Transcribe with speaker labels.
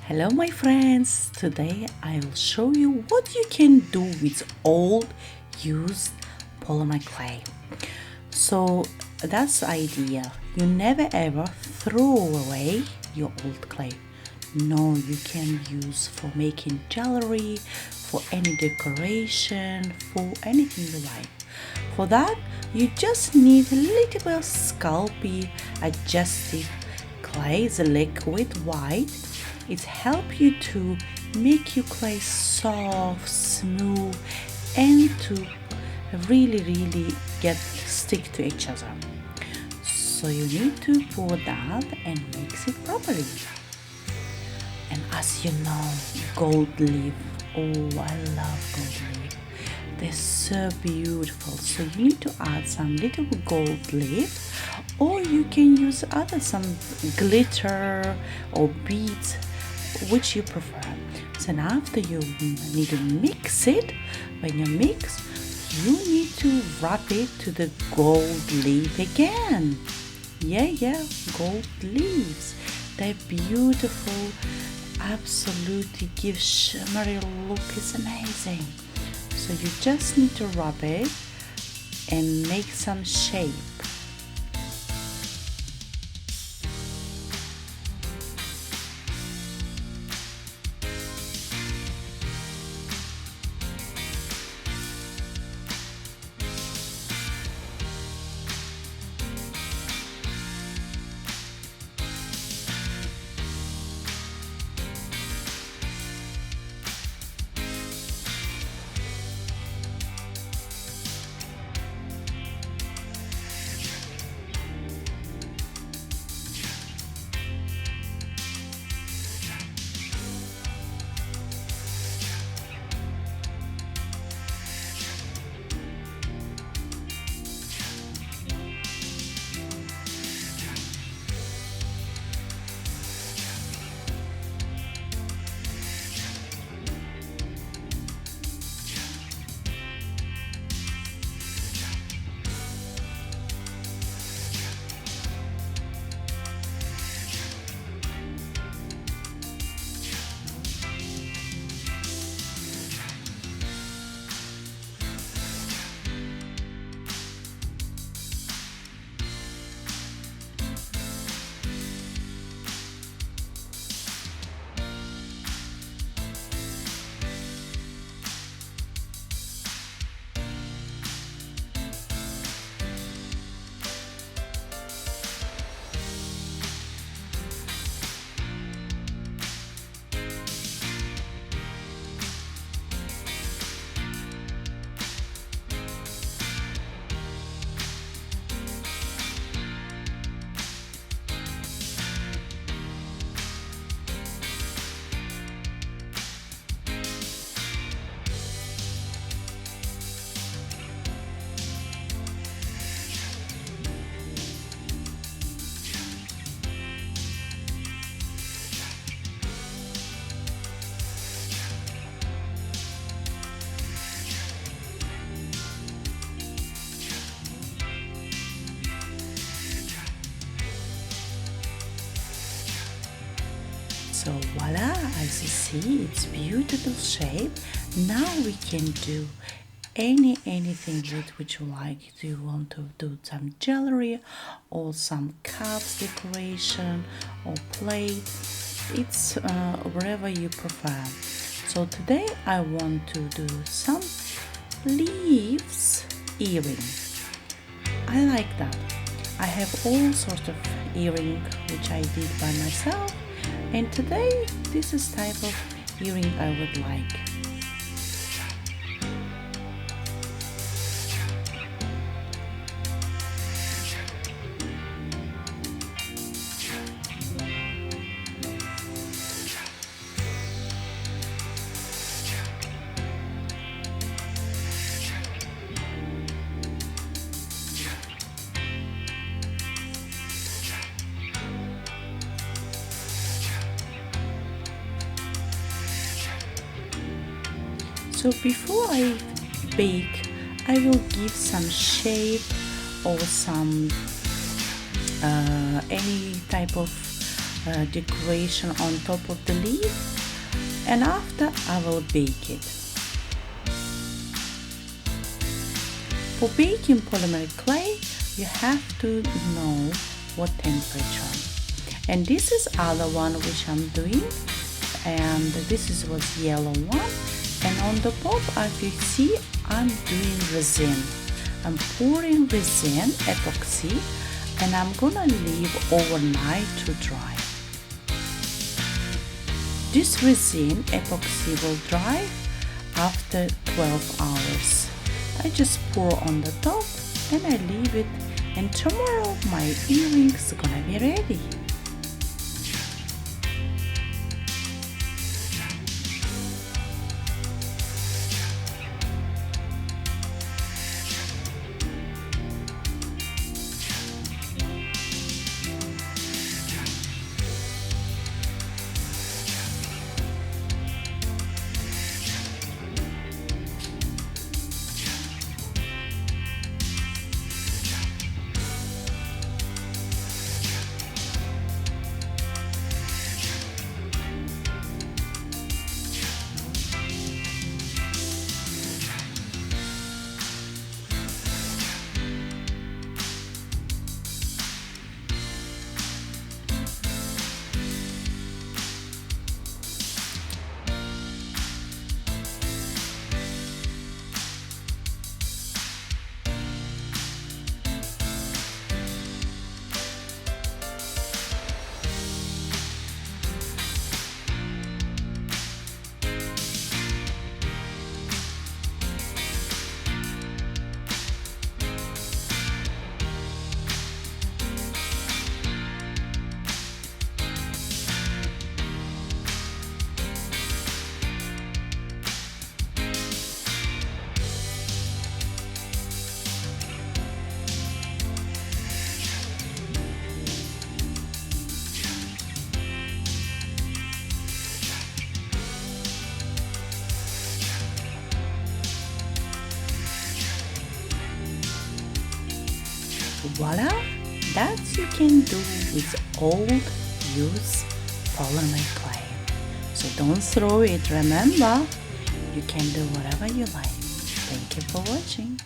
Speaker 1: Hello my friends, today I will show you what you can do with old used polymer clay. So that's the idea. You never ever throw away your old clay. No, you can use for making jewelry, for any decoration, for anything you like. For that, you just need a little bit of sculpty adjustive clay, the liquid white. It helps you to make your clay soft, smooth, and to really get stick to each other. So you need to pour that and mix it properly. And as you know, gold leaf. Oh, I love gold leaf. They're so beautiful. So you need to add some little gold leaf, or you can use some glitter or beads, which you prefer. So now after you need to mix it, when you mix, you need to wrap it to the gold leaf again. Yeah, gold leaves. They're beautiful. Absolutely give shimmery look. It's amazing. So you just need to rub it and make some shape. So voila, as you see, it's beautiful shape. Now we can do anything with which you like. Do you want to do some jewelry or some cups decoration or plate? It's whatever you prefer. So today I want to do some leaves earring. I like that. I have all sorts of earring which I did by myself, and today this is type of earring I would like. So before I bake, I will give some shape or some any type of decoration on top of the leaf, and after I will bake it. For baking polymer clay, you have to know what temperature. And this is other one which I'm doing, and this was yellow one, and on the top, as you see, I'm doing resin. I'm pouring resin epoxy, and I'm gonna leave overnight to dry. This resin epoxy will dry after 12 hours. I just pour on the top and I leave it, and tomorrow my earrings are gonna be ready. Voila! That you can do with old used polymer clay. So don't throw it, remember, you can do whatever you like. Thank you for watching.